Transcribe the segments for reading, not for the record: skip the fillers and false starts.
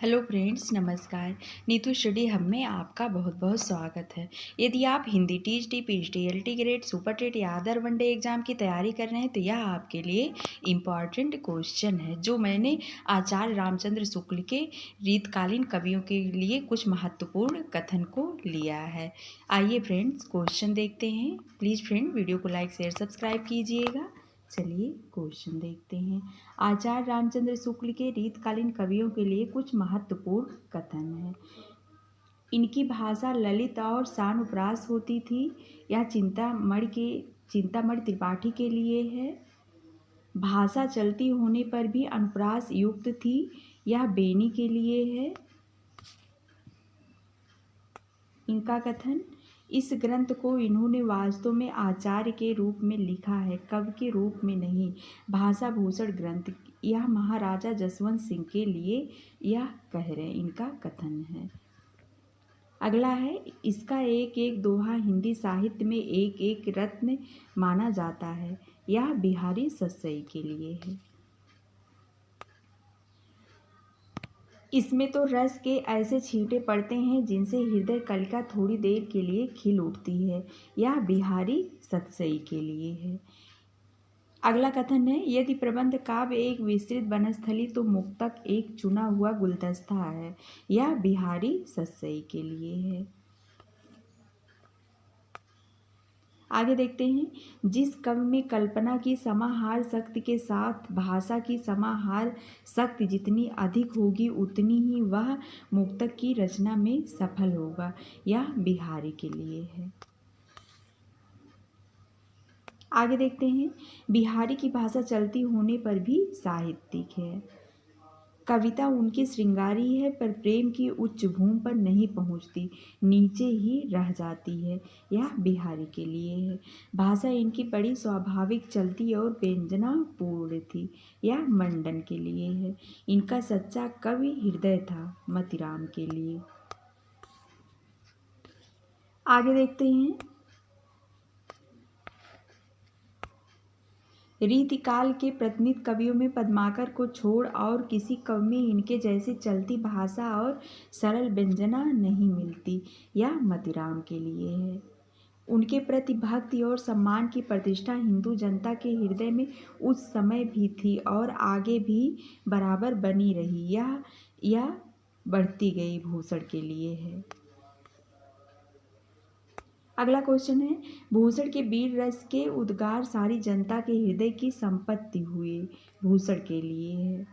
Hello friends, नमस्कार। Neetu study hub में आपका बहुत बहुत स्वागत है। यदि आप हिंदी टीएचडी, PhD, LT grade, super TET या अदर वनडे एग्जाम की तैयारी कर रहे हैं तो यह आपके लिए इम्पॉर्टेंट क्वेश्चन है जो मैंने आचार्य रामचंद्र शुक्ल के रीतकालीन कवियों के लिए कुछ महत्वपूर्ण कथन को लिया है। आइए फ्रेंड्स क्वेश्चन देखते हैं। प्लीज़ फ्रेंड वीडियो को लाइक शेयर सब्सक्राइब कीजिएगा। चलिए क्वेश्चन देखते हैं। आचार्य रामचंद्र शुक्ल के रीतकालीन कवियों के लिए कुछ महत्वपूर्ण कथन है। इनकी भाषा ललित और शानुप्रास होती थी। यह चिंतामणि त्रिपाठी के लिए है। भाषा चलती होने पर भी अनुप्रास युक्त थी। यह बेनी के लिए है। इनका कथन, इस ग्रंथ को इन्होंने वास्तव में आचार्य के रूप में लिखा है, कवि के रूप में नहीं। भाषा भूषण ग्रंथ यह महाराजा जसवंत सिंह के लिए यह कह रहे हैं। इनका कथन है। अगला है, इसका एक एक दोहा हिंदी साहित्य में एक एक रत्न माना जाता है। यह बिहारी सस्सई के लिए है। इसमें तो रस के ऐसे छींटे पड़ते हैं जिनसे हृदय कलिका थोड़ी देर के लिए खिल उठती है। यह बिहारी सतसई के लिए है। अगला कथन है, यदि प्रबंध काव्य एक विस्तृत वनस्थली तो मुक्तक एक चुना हुआ गुलदस्ता है। यह बिहारी सतसई के लिए है। आगे देखते हैं, जिस कवि में कल्पना की समाहार शक्ति के साथ भाषा की समाहार शक्ति जितनी अधिक होगी उतनी ही वह मुक्तक की रचना में सफल होगा। यह बिहारी के लिए है। आगे देखते हैं, बिहारी की भाषा चलती होने पर भी साहित्यिक है। कविता उनकी श्रृंगारी है पर प्रेम की उच्च भूमि पर नहीं पहुंचती, नीचे ही रह जाती है। यह बिहारी के लिए है। भाषा इनकी बड़ी स्वाभाविक चलती और व्यंजनापूर्ण थी। यह मंडन के लिए है। इनका सच्चा कवि हृदय था। मतीराम के लिए। आगे देखते हैं, रीतिकाल के प्रतिनिधि कवियों में पद्माकर को छोड़ और किसी कवि में इनके जैसी चलती भाषा और सरल व्यंजना नहीं मिलती। यह मतीराम के लिए है। उनके प्रति भक्ति और सम्मान की प्रतिष्ठा हिंदू जनता के हृदय में उस समय भी थी और आगे भी बराबर बनी रही। यह बढ़ती गई भूषण के लिए है। अगला क्वेश्चन है, भूषण के वीर रस के उद्गार सारी जनता के हृदय की संपत्ति हुए। भूषण के लिए है।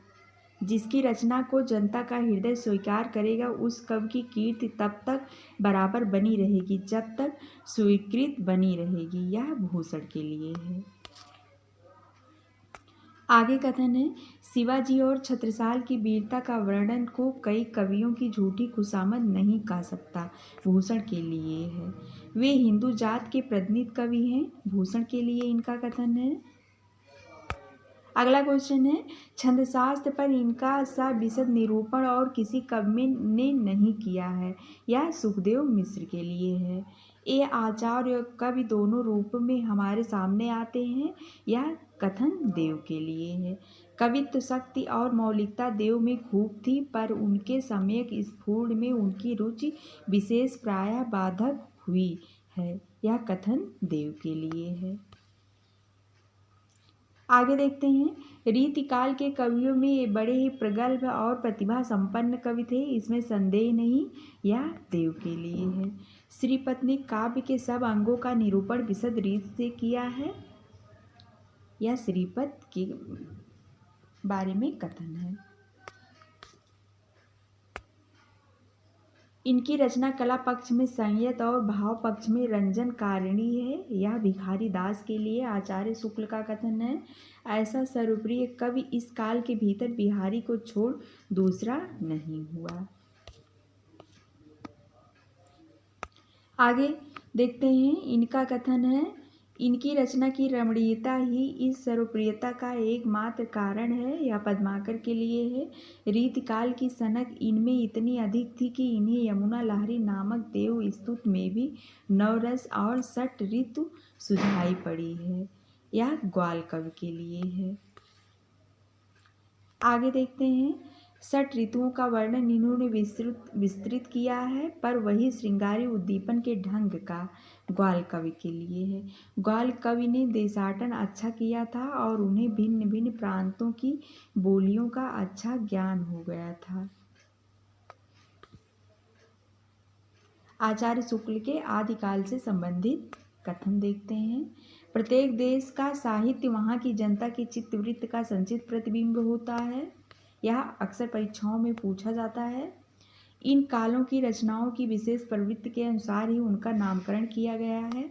जिसकी रचना को जनता का हृदय स्वीकार करेगा उस कवि की कीर्ति तब तक बराबर बनी रहेगी जब तक स्वीकृत बनी रहेगी। यह भूषण के लिए है। आगे कथन है, शिवाजी और छत्रसाल की वीरता का वर्णन को कई कवियों की झूठी खुशामद नहीं कह सकता। भूषण के लिए है। वे हिंदू जात के प्रतिनिधि कवि हैं। भूषण के लिए इनका कथन है। अगला क्वेश्चन है, छंदशास्त्र पर इनका सविशद निरूपण और किसी कवि ने नहीं किया है। यह सुखदेव मिश्र के लिए है। ये आचार्य और कवि दोनों रूप में हमारे सामने आते हैं। यह कथन देव के लिए है। कवित्व शक्ति और मौलिकता देव में खूब थी पर उनके सम्यक स्फुरण में उनकी रुचि विशेष प्रायः बाधक हुई है। यह कथन देव के लिए है। आगे देखते हैं, रीतिकाल के कवियों में ये बड़े ही प्रगल्भ और प्रतिभा संपन्न कवि थे, इसमें संदेह नहीं। यह देव के लिए है। श्रीपत ने काव्य के सब अंगों का निरूपण विशद रीत से किया है। यह श्रीपत के बारे में कथन है। इनकी रचना कला पक्ष में संयत और भाव पक्ष में रंजन कारिणी है। यह भिखारी दास के लिए आचार्य शुक्ल का कथन है। ऐसा सर्वप्रिय कवि इस काल के भीतर बिहारी को छोड़ दूसरा नहीं हुआ। आगे देखते हैं, इनका कथन है, इनकी रचना की रमणीयता ही इस सर्वप्रियता का एकमात्र कारण है। यह पद्माकर के लिए है। रीतिकाल की सनक इनमें इतनी अधिक थी कि इन्हें यमुना लहरी नामक देव स्तुत में भी नवरस और षट ऋतु सुझाई पड़ी है। यह ग्वाल कवि के लिए है। आगे देखते हैं, षट ऋतुओं का वर्णन इन्होंने विस्तृत किया है, पर वही श्रृंगारी उद्दीपन के ढंग का ग्वाल कवि के लिए है। ग्वाल कवि ने देशाटन अच्छा किया था और उन्हें भिन्न भिन्न प्रांतों की बोलियों का अच्छा ज्ञान हो गया था। आचार्य शुक्ल के आदिकाल से संबंधित कथन देखते हैं। प्रत्येक देश का साहित्य वहाँ की जनता की चित्तवृत्ति का संचित प्रतिबिंब होता है। यह अक्सर परीक्षाओं में पूछा जाता है। इन कालों की रचनाओं की विशेष प्रवृत्ति के अनुसार ही उनका नामकरण किया गया है।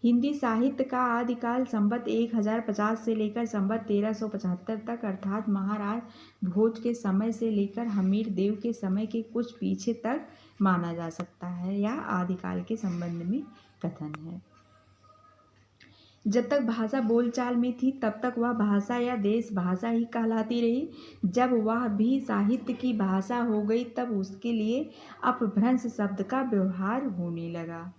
हिंदी साहित्य का आदिकाल संवत 1050 से लेकर संवत 1375 तक अर्थात महाराज भोज के समय से लेकर हमीर देव के समय के कुछ पीछे तक माना जा सकता है। यह आदिकाल के संबंध में कथन है। जब तक भाषा बोलचाल में थी तब तक वह भाषा या देश भाषा ही कहलाती रही। जब वह भी साहित्य की भाषा हो गई तब उसके लिए अपभ्रंश शब्द का व्यवहार होने लगा।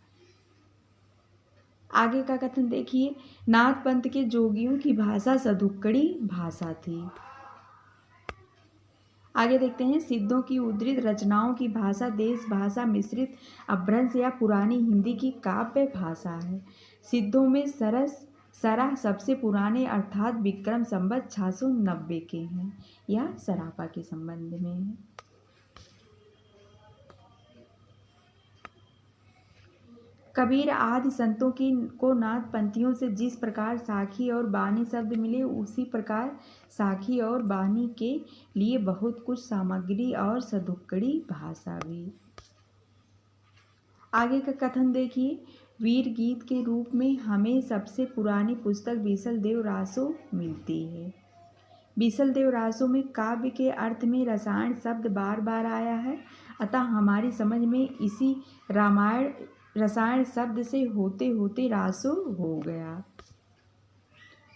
आगे का कथन देखिए। नाथ पंथ के जोगियों की भाषा सदुक्कड़ी भाषा थी। आगे देखते हैं। सिद्धों की उद्धृत रचनाओं की भाषा देश भाषा मिश्रित अपभ्रंश या पुरानी हिंदी की काव्य भाषा है। सिद्धों में सरा सबसे पुराने अर्थात विक्रम संवत 690 के हैं। यह सरापा के संबंध में है। कबीर आदि संतों को नाथ पंथियों से जिस प्रकार साखी और बानी शब्द मिले उसी प्रकार साखी और बानी के लिए बहुत कुछ सामग्री और सदुक्कड़ी भाषा भी। आगे का कथन देखिए। वीर गीत के रूप में हमें सबसे पुरानी पुस्तक बीसल देव रासो मिलती है। बीसल देव रासो में काव्य के अर्थ में रसायन शब्द बार बार आया है, अतः हमारी समझ में इसी रामायण रसायन शब्द से होते होते रासो हो गया।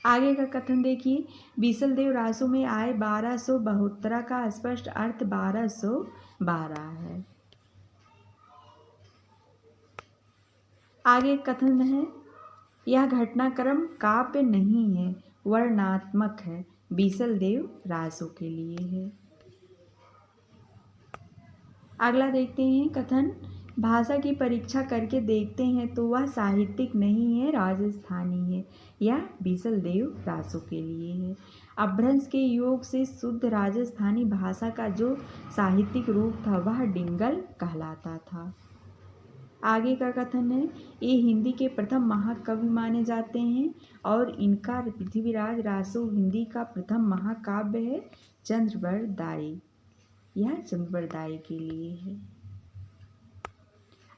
आगे का कथन देखिए। बीसल देव रासो में आए 1272 का स्पष्ट अर्थ 1212 है। आगे कथन है। यह घटनाक्रम काव्य नहीं है, वर्णनात्मक है। बीसल देव रासो के लिए है। अगला देखते हैं कथन। भाषा की परीक्षा करके देखते हैं तो वह साहित्यिक नहीं है, राजस्थानी है। यह बीसल देव रासो के लिए है। अपभ्रंश के योग से शुद्ध राजस्थानी भाषा का जो साहित्यिक रूप था वह डिंगल कहलाता था। आगे का कथन है। ये हिंदी के प्रथम महाकवि माने जाते हैं और इनका पृथ्वीराज रासो हिंदी का प्रथम महाकाव्य है। चंद्रवरदाई। यह चंद्रवरदाई के लिए है।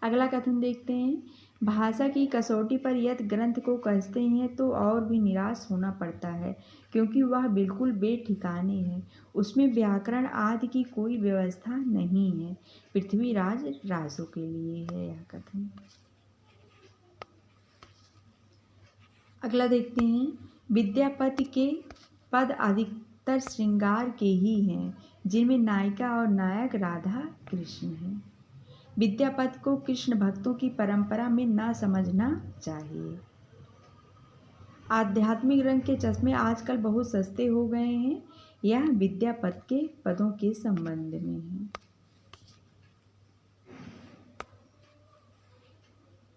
अगला कथन देखते हैं। भाषा की कसौटी पर यदि ग्रंथ को कसते हैं तो और भी निराश होना पड़ता है, क्योंकि वह बिल्कुल बेठिकाने है। उसमें व्याकरण आदि की कोई व्यवस्था नहीं है। पृथ्वीराज रासो के लिए है यह कथन। अगला देखते हैं। विद्यापति के पद अधिकतर श्रृंगार के ही हैं, जिनमें नायिका और नायक राधा कृष्ण हैं। विद्यापति को कृष्ण भक्तों की परंपरा में न समझना चाहिए। आध्यात्मिक रंग के चश्मे आजकल बहुत सस्ते हो गए हैं। यह विद्यापति के पदों के संबंध में है।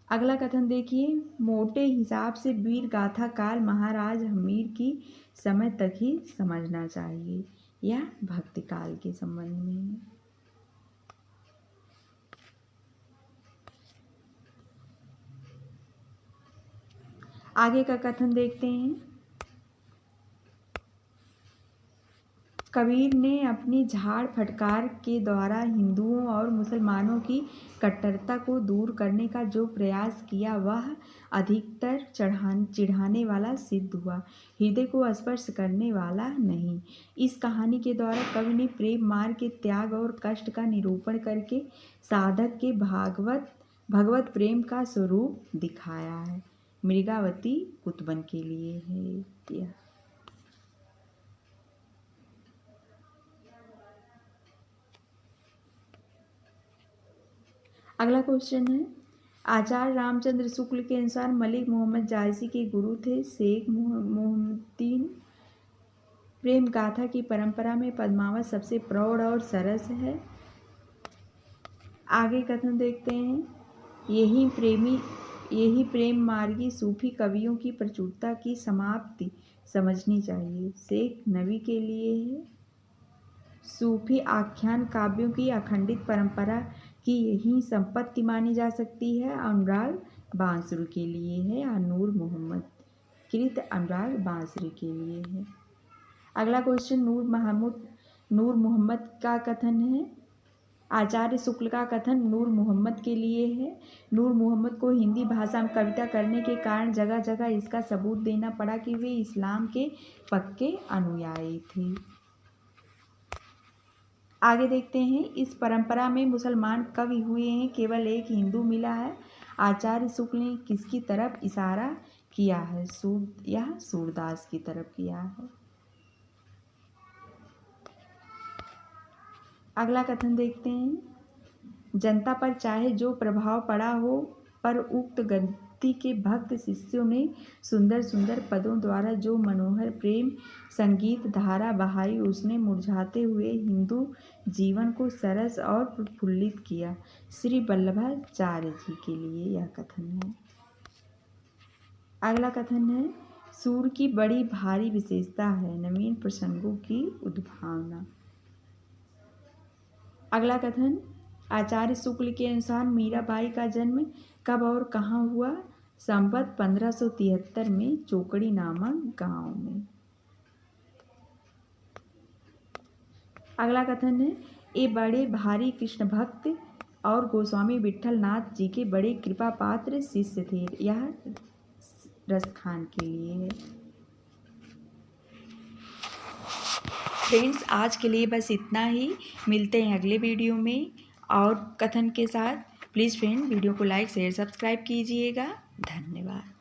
अगला कथन देखिए। मोटे हिसाब से वीर गाथा काल महाराज हमीर की समय तक ही समझना चाहिए। यह भक्ति काल के संबंध में है। आगे का कथन देखते हैं। कबीर ने अपनी झाड़ फटकार के द्वारा हिंदुओं और मुसलमानों की कट्टरता को दूर करने का जो प्रयास किया वह अधिकतर चिढ़ाने वाला सिद्ध हुआ, हृदय को स्पर्श करने वाला नहीं। इस कहानी के द्वारा कवि ने प्रेम मार्ग के त्याग और कष्ट का निरूपण करके साधक के भगवत प्रेम का स्वरूप दिखाया है। मृगावती कुतबन के लिए है यह। अगला क्वेश्चन है। आचार्य रामचंद्र शुक्ल के अनुसार मलिक मोहम्मद जायसी के गुरु थे शेख मोहम्मदीन प्रेम गाथा की परंपरा में पद्मावत सबसे प्रौढ़ और सरस है। आगे कथन देखते हैं। यही प्रेम मार्गी सूफी कवियों की प्रचुरता की समाप्ति समझनी चाहिए। शेख नबी के लिए है। सूफी आख्यान काव्यों की अखंडित परंपरा की यही संपत्ति मानी जा सकती है। अनुराग बांसुरी के लिए है या नूर मोहम्मद कृत अनुराग बांसुरी के लिए है। अगला क्वेश्चन नूर मोहम्मद का कथन है। आचार्य शुक्ल का कथन नूर मोहम्मद के लिए है। नूर मोहम्मद को हिंदी भाषा में कविता करने के कारण जगह जगह इसका सबूत देना पड़ा कि वे इस्लाम के पक्के अनुयायी थे। आगे देखते हैं। इस परंपरा में मुसलमान कवि हुए हैं, केवल एक हिंदू मिला है। आचार्य शुक्ल ने किसकी तरफ इशारा किया है? यह सूरदास की तरफ किया है। अगला कथन देखते हैं। जनता पर चाहे जो प्रभाव पड़ा हो, पर उक्त गद्दी के भक्त शिष्यों ने सुंदर सुंदर पदों द्वारा जो मनोहर प्रेम संगीत धारा बहाई, उसने मुरझाते हुए हिंदू जीवन को सरस और प्रफुल्लित किया। श्री वल्लभाचार्य जी के लिए यह कथन है। अगला कथन है। सूर की बड़ी भारी विशेषता है नवीन प्रसंगों की उद्भावना। अगला कथन। आचार्य शुक्ल के अनुसार मीराबाई का जन्म कब और कहाँ हुआ? संवत 1573 में चोकड़ी नामक गांव में। अगला कथन है। ये बड़े भारी कृष्ण भक्त और गोस्वामी विठल नाथ जी के बड़े कृपा पात्र शिष्य थे। यह रसखान के लिए है। फ्रेंड्स, आज के लिए बस इतना ही। मिलते हैं अगले वीडियो में और कथन के साथ। प्लीज़ फ्रेंड, वीडियो को लाइक शेयर सब्सक्राइब कीजिएगा। धन्यवाद।